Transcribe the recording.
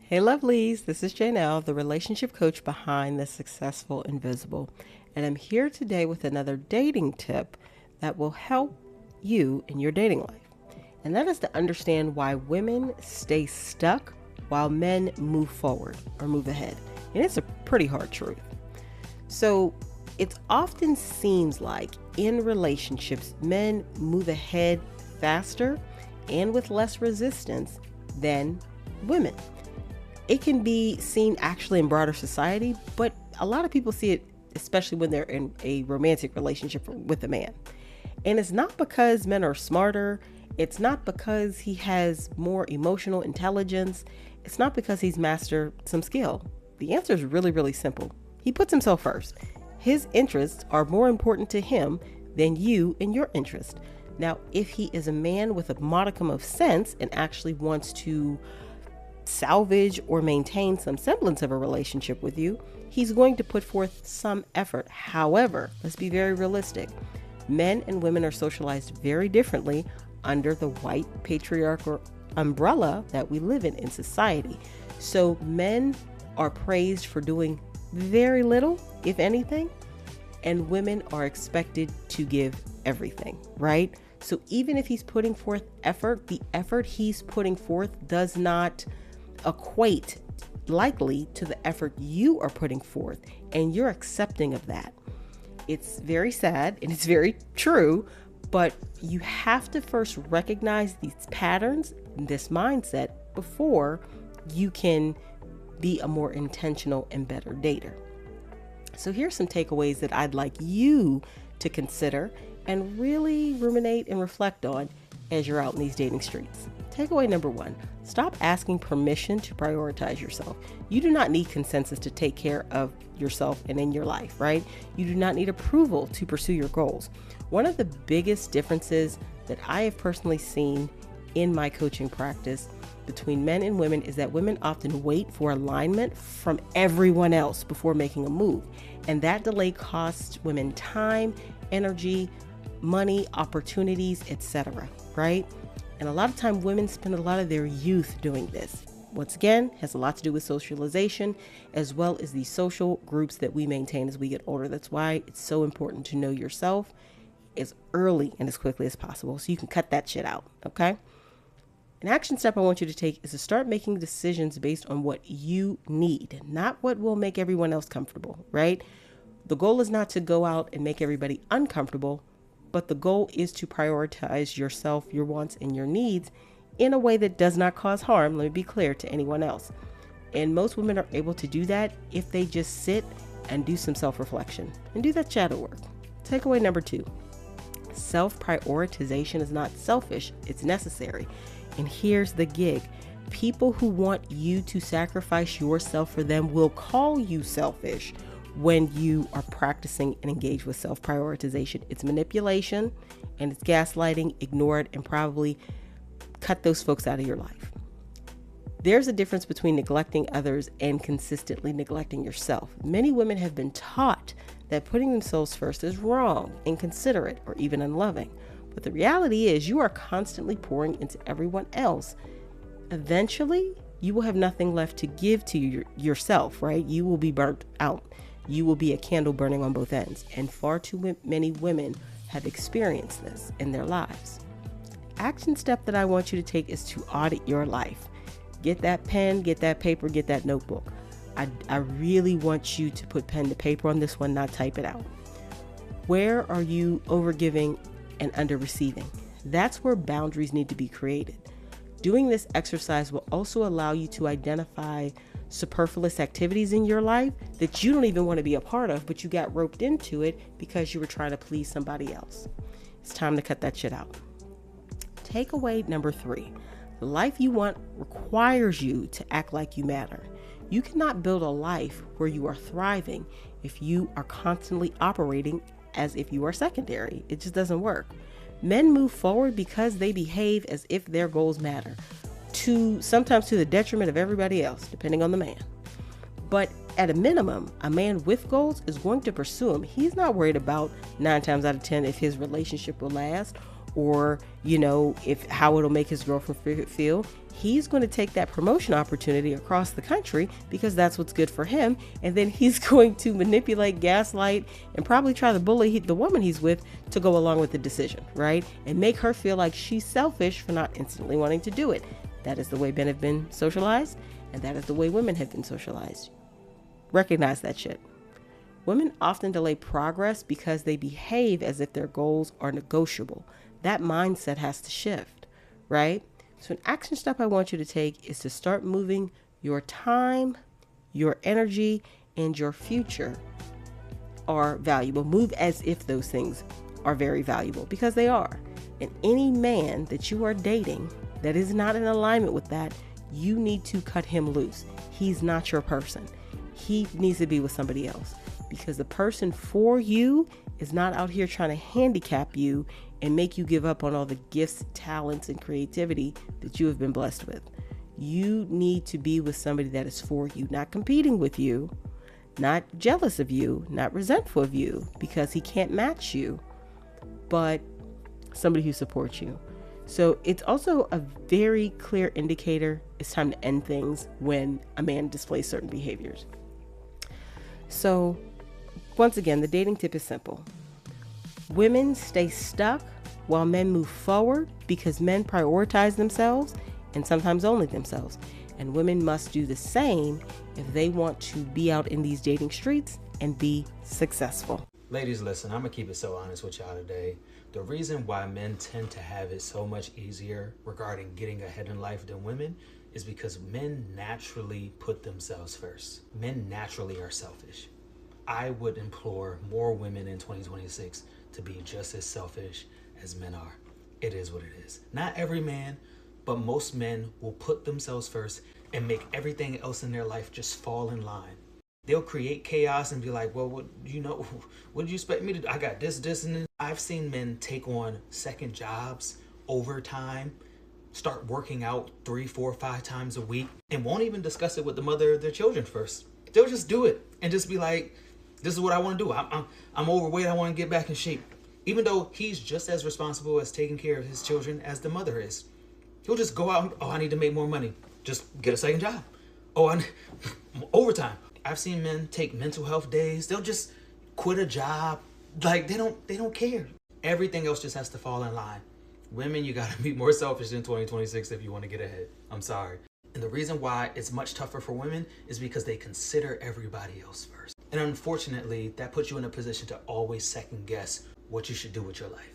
Hey lovelies, this is Janelle, the relationship coach behind the Successful Invisible. And I'm here today with another dating tip that will help you in your dating life. And that is to understand why women stay stuck while men move forward or move ahead. And it's a pretty hard truth. So it often seems like in relationships, men move ahead faster and with less resistance than women. It can be seen actually in broader society, but a lot of people see it, especially when they're in a romantic relationship with a man. And it's not because men are smarter. It's not because he has more emotional intelligence. It's not because he's mastered some skill. The answer is really, really simple. He puts himself first. His interests are more important to him than you and your interest. Now, if he is a man with a modicum of sense and actually wants to salvage or maintain some semblance of a relationship with you, he's going to put forth some effort. However, let's be very realistic. Men and women are socialized very differently under the white patriarchal umbrella that we live in society. So men are praised for doing very little, if anything, and women are expected to give everything, right? So even if he's putting forth effort, the effort he's putting forth does not equate likely to the effort you are putting forth, and you're accepting of that. It's very sad and it's very true, but you have to first recognize these patterns and this mindset before you can be a more intentional and better dater. So here's some takeaways that I'd like you to consider and really ruminate and reflect on as you're out in these dating streets. Takeaway number 1, stop asking permission to prioritize yourself. You do not need consensus to take care of yourself and in your life, right? You do not need approval to pursue your goals. One of the biggest differences that I have personally seen in my coaching practice between men and women is that women often wait for alignment from everyone else before making a move. And that delay costs women time, energy, money, opportunities, etc., right? And a lot of time women spend a lot of their youth doing this. Once again, has a lot to do with socialization as well as the social groups that we maintain as we get older. That's why it's so important to know yourself as early and as quickly as possible so you can cut that shit out, okay? An action step I want you to take is to start making decisions based on what you need, not what will make everyone else comfortable, right? The goal is not to go out and make everybody uncomfortable, but the goal is to prioritize yourself, your wants, and your needs in a way that does not cause harm, let me be clear, to anyone else. And most women are able to do that if they just sit and do some self-reflection and do that shadow work. Takeaway number 2, self-prioritization is not selfish, it's necessary. And here's the gig. People who want you to sacrifice yourself for them will call you selfish when you are practicing and engage with self-prioritization. It's manipulation and it's gaslighting. Ignore it and probably cut those folks out of your life. There's a difference between neglecting others and consistently neglecting yourself. Many women have been taught that putting themselves first is wrong, inconsiderate, or even unloving. But the reality is you are constantly pouring into everyone else. Eventually, you will have nothing left to give to yourself, right? You will be burnt out. You will be a candle burning on both ends. And far too many women have experienced this in their lives. Action step that I want you to take is to audit your life. Get that pen, get that paper, get that notebook. I really want you to put pen to paper on this one, not type it out. Where are you overgiving and under receiving? That's where boundaries need to be created. Doing this exercise will also allow you to identify superfluous activities in your life that you don't even want to be a part of, but you got roped into it because you were trying to please somebody else. It's time to cut that shit out. Takeaway number 3, the life you want requires you to act like you matter. You cannot build a life where you are thriving if you are constantly operating as if you are secondary. It just doesn't work. Men move forward because they behave as if their goals matter, sometimes to the detriment of everybody else, depending on the man. But at a minimum, a man with goals is going to pursue them. He's not worried about 9 times out of 10 if his relationship will last or, if how it'll make his girlfriend feel, he's going to take that promotion opportunity across the country because that's what's good for him. And then he's going to manipulate, gaslight, and probably try to bully the woman he's with to go along with the decision, right? And make her feel like she's selfish for not instantly wanting to do it. That is the way men have been socialized, and that is the way women have been socialized. Recognize that shit. Women often delay progress because they behave as if their goals are negotiable. That mindset has to shift, right? So an action step I want you to take is to start moving your time, your energy, and your future are valuable. Move as if those things are very valuable, because they are. And any man that you are dating that is not in alignment with that, you need to cut him loose. He's not your person. He needs to be with somebody else, because the person for you is not out here trying to handicap you and make you give up on all the gifts, talents, and creativity that you have been blessed with. You need to be with somebody that is for you, not competing with you, not jealous of you, not resentful of you because he can't match you, but somebody who supports you. So it's also a very clear indicator it's time to end things when a man displays certain behaviors. So once again, the dating tip is simple. Women stay stuck while men move forward because men prioritize themselves and sometimes only themselves. And women must do the same if they want to be out in these dating streets and be successful. Ladies, listen, I'm going to keep it so honest with y'all today. The reason why men tend to have it so much easier regarding getting ahead in life than women is because men naturally put themselves first. Men naturally are selfish. I would implore more women in 2026 to be just as selfish as men are. It is what it is. Not every man, but most men will put themselves first and make everything else in their life just fall in line. They'll create chaos and be like, well, what did you expect me to do? I got this, and this. I've seen men take on second jobs, overtime, start working out 3, 4, 5 times a week, and won't even discuss it with the mother of their children first. They'll just do it and just be like, this is what I want to do. I'm overweight. I want to get back in shape. Even though he's just as responsible as taking care of his children as the mother is. He'll just go out and, I need to make more money. Just get a second job. I need overtime. I've seen men take mental health days. They'll just quit a job. Like they don't care. Everything else just has to fall in line. Women, you got to be more selfish in 2026 if you want to get ahead. I'm sorry. And the reason why it's much tougher for women is because they consider everybody else first. And unfortunately, that puts you in a position to always second guess what you should do with your life.